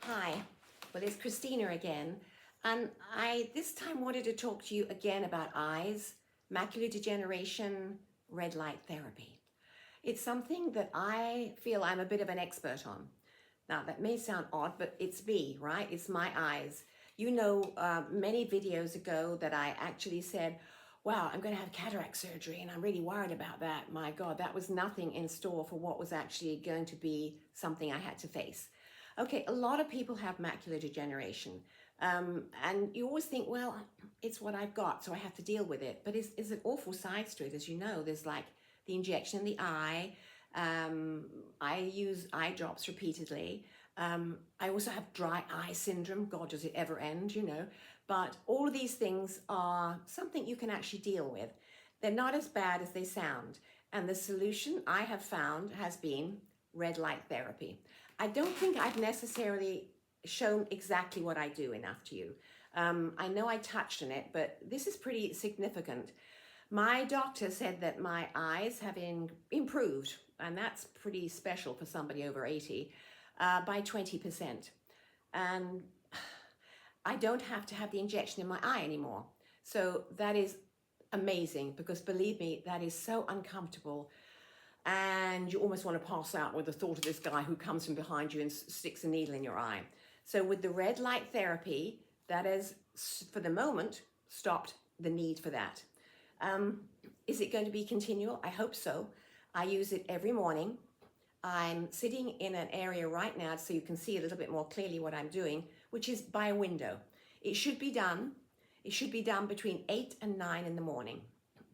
Hi, well, it's Christina again, and I this time wanted to talk to you again about eyes, macular degeneration, red light therapy. It's something that I feel I'm a bit of an expert on. Now, that may sound odd, but it's me, right? It's my eyes. You know, many videos ago that I actually said, wow, I'm going to have cataract surgery and I'm really worried about that. My God, that was nothing in store for what was actually going to be something I had to face. Okay, a lot of people have macular degeneration. And you always think, well, it's what I've got, so I have to deal with it. But it's an awful side to it, as you know. There's like the injection in the eye. Um, I use eye drops repeatedly. I also have dry eye syndrome. God, does it ever end, you know? But all of these things are something you can actually deal with. They're not as bad as they sound. And the solution I have found has been red light therapy. I don't think I've necessarily shown exactly what I do enough to you. I know I touched on it, but this is pretty significant. My doctor said that my eyes have improved, and that's pretty special for somebody over 80, by 20%. And I don't have to have the injection in my eye anymore. So that is amazing because believe me, that is so uncomfortable. And you almost want to pass out with the thought of this guy who comes from behind you and sticks a needle in your eye. So with the red light therapy, that has, for the moment, stopped the need for that. Is it going to be continual? I hope so. I use it every morning. I'm sitting in an area right now so you can see a little bit more clearly what I'm doing, which is by a window. It should be done. It should be done between 8 and 9 in the morning.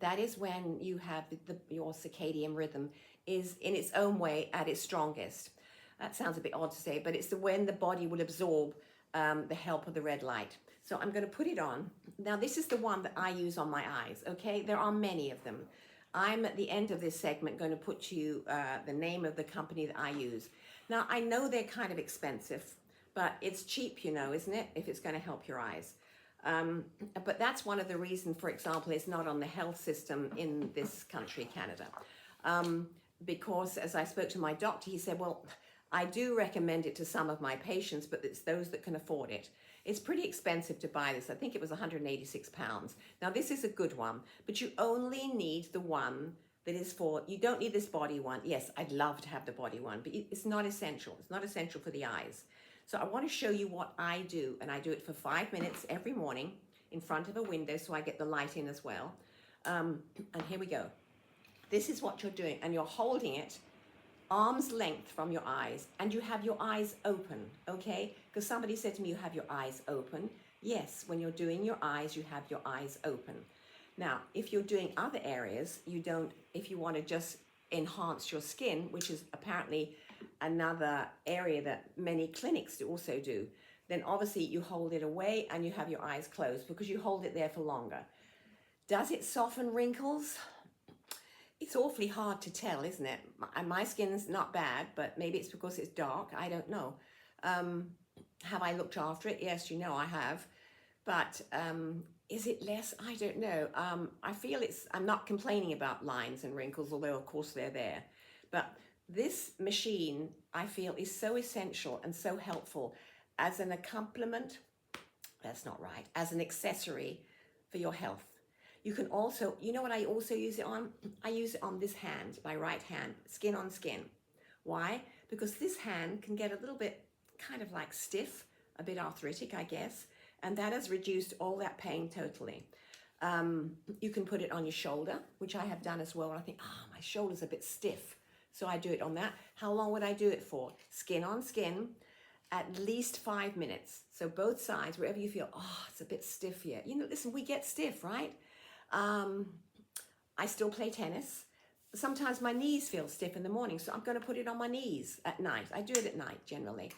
That is when you have your circadian rhythm is in its own way at its strongest. That sounds a bit odd to say, but it's when the body will absorb the help of the red light. So I'm going to put it on. Now, this is the one that I use on my eyes, okay? There are many of them. I'm at the end of this segment going to put you the name of the company that I use. Now, I know they're kind of expensive, but it's cheap, you know, isn't it? If it's going to help your eyes. But that's one of the reasons, for example, it's not on the health system in this country, Canada. Because as I spoke to my doctor, he said, well, I do recommend it to some of my patients, but it's those that can afford it. It's pretty expensive to buy this. I think it was £186. Now, this is a good one, but you only need the one that is for, you don't need this body one. Yes, I'd love to have the body one, but it's not essential. It's not essential for the eyes. So I want to show you what I do, and I do it for 5 minutes every morning in front of a window so I get the light in as well. And here we go. This is what you're doing, and you're holding it arm's length from your eyes, and you have your eyes open, okay? Because somebody said to me, you have your eyes open. Yes, when you're doing your eyes, you have your eyes open. Now, if you're doing other areas, you don't, if you want to just enhance your skin, which is apparently another area that many clinics also do, then obviously you hold it away and you have your eyes closed because you hold it there for longer. Does it soften wrinkles? It's awfully hard to tell, isn't it? My skin's not bad, but maybe it's because it's dark. I don't know. Have I looked after it? Yes, you know I have. But is it less? I don't know. I feel I'm not complaining about lines and wrinkles, although of course they're there. But this machine, I feel, is so essential and so helpful as an accompaniment, that's not right, as an accessory for your health. You can also, you know what I also use it on? I use it on this hand, my right hand, skin on skin. Why? Because this hand can get a little bit kind of like stiff, a bit arthritic, I guess, and that has reduced all that pain totally. You can put it on your shoulder, which I have done as well. And I think, my shoulder's a bit stiff. So I do it on that. How long would I do it for? Skin on skin, at least 5 minutes. So both sides, wherever you feel, it's a bit stiff here. You know, listen, we get stiff, right? I still play tennis. Sometimes my knees feel stiff in the morning, so I'm going to put it on my knees at night. I do it at night generally.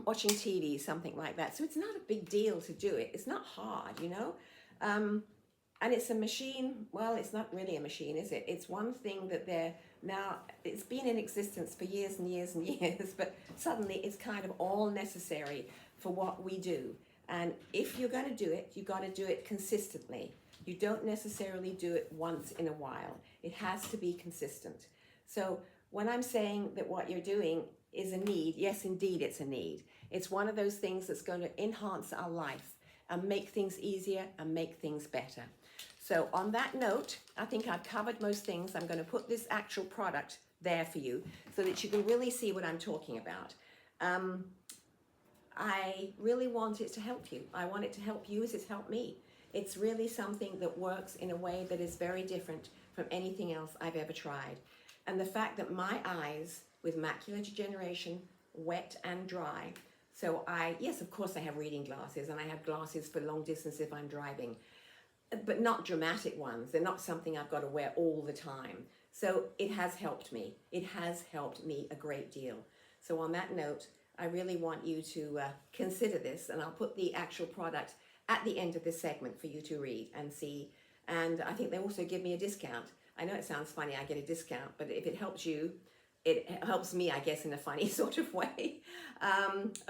Watching TV, something like that. So it's not a big deal to do it. It's not hard, you know. And it's a machine. Well, it's not really a machine, is it? It's one thing that it's been in existence for years and years and years, but suddenly it's kind of all necessary for what we do. And if you're going to do it, you've got to do it consistently. You don't necessarily do it once in a while. It has to be consistent. So when I'm saying that what you're doing is a need. Yes, indeed, it's a need. It's one of those things that's going to enhance our life and make things easier and make things better. So on that note, I think I've covered most things. I'm going to put this actual product there for you so that you can really see what I'm talking about. I really want it to help you. I want it to help you as it's helped me. It's really something that works in a way that is very different from anything else I've ever tried. And the fact that my eyes with macular degeneration, wet and dry, so yes, of course I have reading glasses and I have glasses for long distance if I'm driving, but not dramatic ones. They're not something I've got to wear all the time. So it has helped me. It has helped me a great deal. So on that note, I really want you to consider this, and I'll put the actual product at the end of this segment for you to read and see. And I think they also give me a discount. I know it sounds funny, I get a discount, but if it helps you, it helps me, I guess, in a funny sort of way.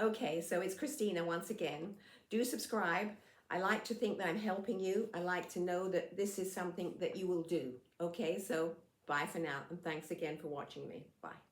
Okay, so it's Christina once again. Do subscribe. I like to think that I'm helping you. I like to know that this is something that you will do. Okay, so bye for now, and thanks again for watching me. Bye.